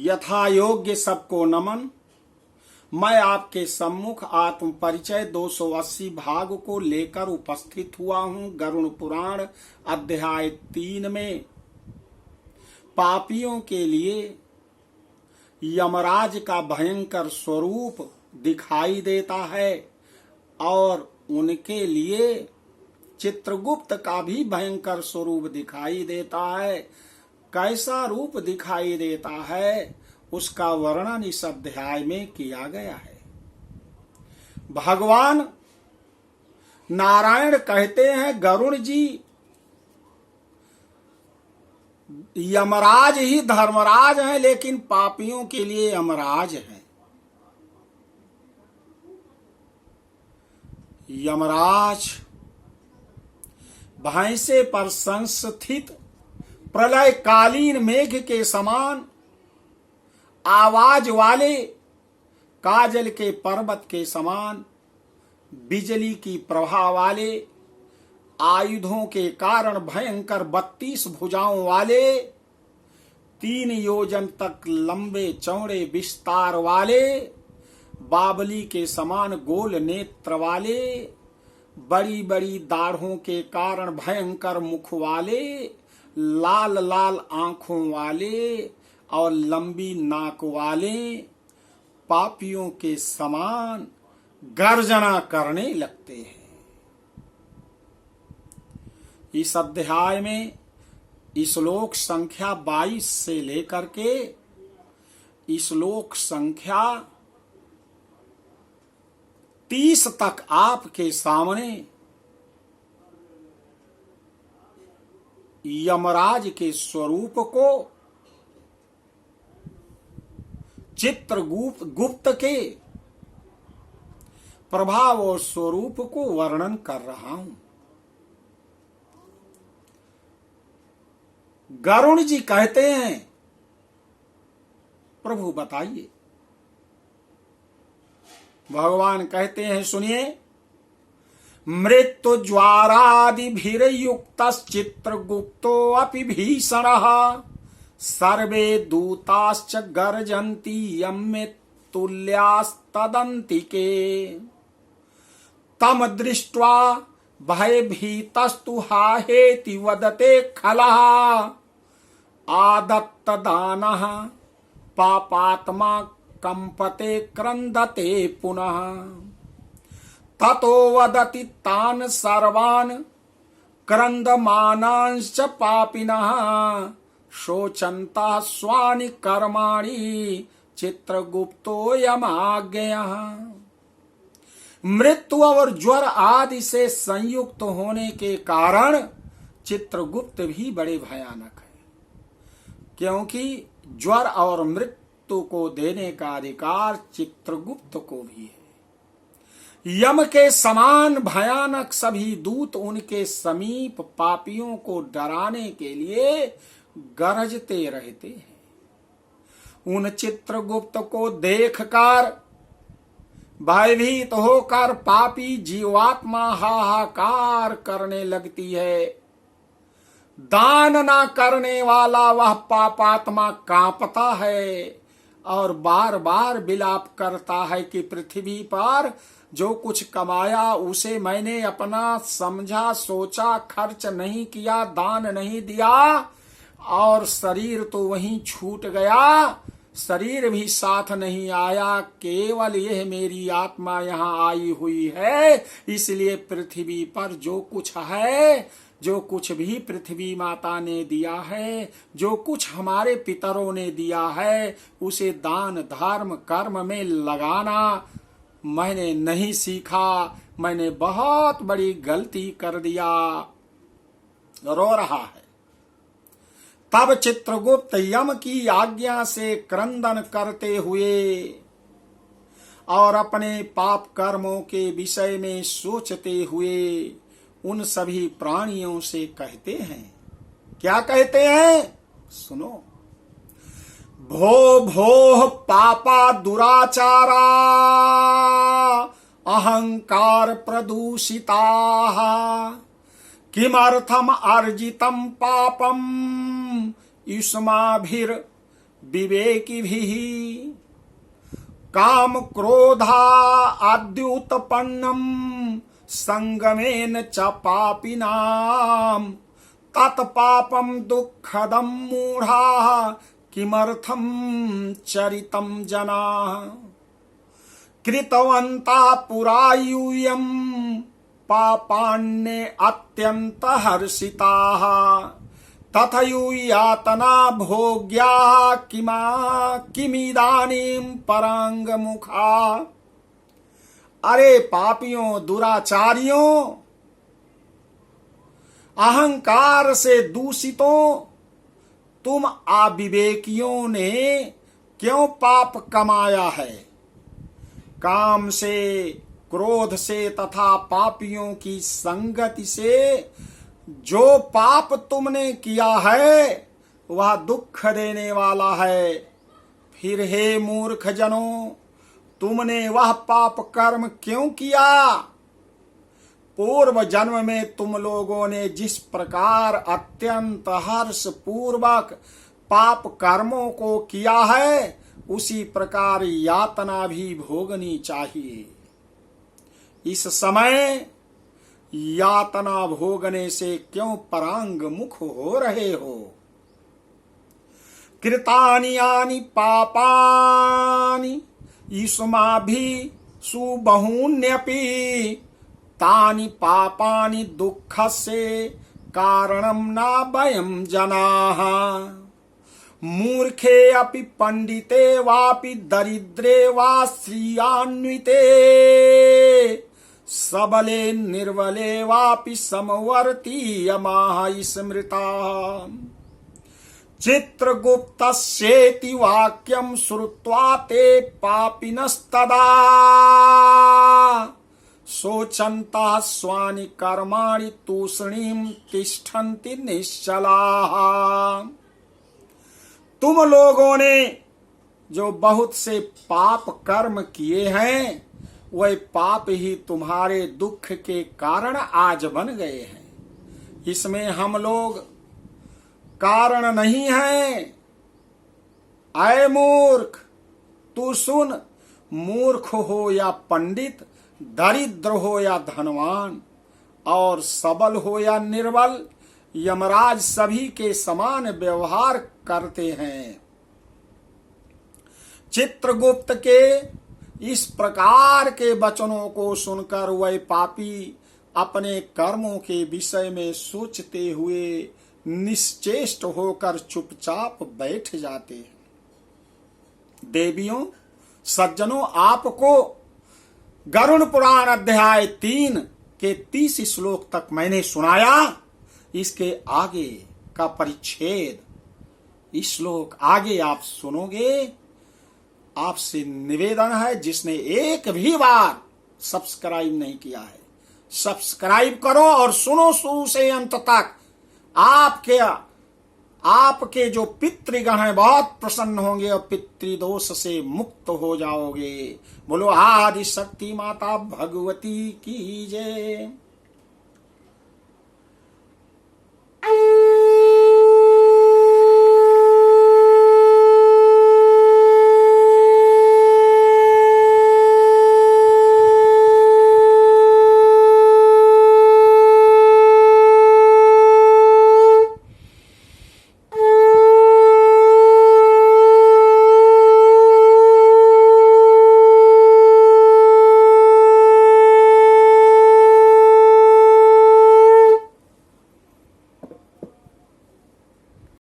यथा योग्य सबको नमन। मैं आपके सम्मुख आत्म परिचय 280 भाग को लेकर उपस्थित हुआ हूं। गरुड़ पुराण अध्याय 3 में पापियों के लिए यमराज का भयंकर स्वरूप दिखाई देता है और उनके लिए चित्रगुप्त का भी भयंकर स्वरूप दिखाई देता है। कैसा रूप दिखाई देता है उसका वर्णन इस अध्याय में किया गया है। भगवान नारायण कहते हैं, गरुड़ जी यमराज ही धर्मराज हैं, लेकिन पापियों के लिए यमराज हैं। यमराज भैंसे पर संस्थित प्रलयकालीन मेघ के समान आवाज वाले, काजल के पर्वत के समान बिजली की प्रभा वाले, आयुधों के कारण भयंकर 32 भुजाओं वाले, 3 योजन तक लंबे चौड़े विस्तार वाले, बावली के समान गोल नेत्र वाले, बड़ी बड़ी दाढ़ों के कारण भयंकर मुख वाले, लाल लाल आंखों वाले और लंबी नाक वाले, पापियों के समान गर्जना करने लगते हैं। इस अध्याय में श्लोक संख्या 22 से लेकर के श्लोक संख्या 30 तक आपके सामने यमराज के स्वरूप को, चित्रगुप्त के प्रभाव और स्वरूप को वर्णन कर रहा हूं। गरुड़ जी कहते हैं, प्रभु बताइए। भगवान कहते हैं, सुनिए। मृत्यु ज्वारादिभिर्युक्त चित्रगुप्तो अपि भीषणः सर्वे दूताश्च गर्जन्ति यम्मे तुल्यास्तदन्तिके तम दृष्ट्वा भयभीतस्तु हाहेति वदते खलः आदत्तदानः पापात्मा कंपते क्रंदते पुनः ततो वदति तान् सर्वान् क्रंदमानांश्च पापिनः शोचन्ता स्वानि कर्माणि चित्रगुप्तो यमाज्ञयः। मृत्यु और ज्वर आदि से संयुक्त होने के कारण चित्रगुप्त भी बड़े भयानक है, क्योंकि ज्वर और मृत्यु को देने का अधिकार चित्रगुप्त को भी है। यम के समान भयानक सभी दूत उनके समीप पापियों को डराने के लिए गरजते रहते हैं। उन चित्रगुप्त को देखकर भयभीत होकर पापी जीवात्मा हाहाकार करने लगती है। दान ना करने वाला वह पापात्मा कांपता है और बार बार विलाप करता है कि पृथ्वी पर जो कुछ कमाया उसे मैंने अपना समझा, सोचा, खर्च नहीं किया, दान नहीं दिया और शरीर तो वहीं छूट गया, शरीर भी साथ नहीं आया, केवल यह मेरी आत्मा यहाँ आई हुई है। इसलिए पृथ्वी पर जो कुछ है, जो कुछ भी पृथ्वी माता ने दिया है, जो कुछ हमारे पितरों ने दिया है, उसे दान धर्म कर्म में लगाना मैंने नहीं सीखा। मैंने बहुत बड़ी गलती कर दिया। रो रहा है। तब चित्रगुप्त यम की आज्ञा से क्रंदन करते हुए और अपने पाप कर्मों के विषय में सोचते हुए उन सभी प्राणियों से कहते हैं। क्या कहते हैं? सुनो। भो भो पापा दुराचारा अहंकार प्रदूषिता किमर्थम अर्जितम पापम युष्माभिर विवेकिभिः काम क्रोधा आद्युत्पन्नम संगमेन च पापिनाम तत्पापम दुःखदम मूढ़ा किमर्थम चरितम जना कृतवन्ता पुरा यूयं पापान्ये अत्यंत हर्षिताः तथयूयातना भोग्या किमिदानीं परांगमुखा। अरे पापियों, दुराचारियों, अहंकार से दूषितों, तुम अविवेकियों ने क्यों पाप कमाया है? काम से, क्रोध से तथा पापियों की संगति से जो पाप तुमने किया है वह दुख देने वाला है। फिर हे मूर्ख जनों, तुमने वह पाप कर्म क्यों किया? पूर्व जन्म में तुम लोगों ने जिस प्रकार अत्यंत हर्ष पूर्वक पाप कर्मों को किया है उसी प्रकार यातना भी भोगनी चाहिए। इस समय यातना भोगने से क्यों परांग मुख हो रहे हो? कृतानि यानि पापानि युष्माभिः सुबहून्यपि तानि पापानि दुःखस्य कारणं न वयं जनाः। मूर्खे अपि पंडिते वापि दरिद्रे वा श्रियान्विते सबले निर्बले वापि समवर्तीयमाः स्मृताः। चित्रगुप्तस्येति वाक्यं श्रुत्वा ते पापिनस्तदा शोचन्तः स्वानि कर्माणि तूष्णीं तिष्ठन्ति निश्चलाः। तुम लोगों ने जो बहुत से पाप कर्म किए हैं वह पाप ही तुम्हारे दुख के कारण आज बन गए हैं। इसमें हम लोग कारण नहीं हैं। ऐ मूर्ख, तू सुन, मूर्ख हो या पंडित, दरिद्र हो या धनवान, और सबल हो या निर्बल, यमराज सभी के समान व्यवहार करते हैं। चित्रगुप्त के इस प्रकार के वचनों को सुनकर वह पापी अपने कर्मों के विषय में सोचते हुए निश्चेष्ट होकर चुपचाप बैठ जाते हैं। देवियों, सज्जनों, आपको गरुड़ पुराण अध्याय 3 के 30 श्लोक तक मैंने सुनाया। इसके आगे का परिच्छेद, इस श्लोक आगे आप सुनोगे। आपसे निवेदन है, जिसने एक भी बार सब्सक्राइब नहीं किया है, सब्सक्राइब करो और सुनो शुरू से अंत तक। आपके जो पितृगण हैं बहुत प्रसन्न होंगे और पितृदोष से मुक्त हो जाओगे। बोलो आदि शक्ति माता भगवती की जय।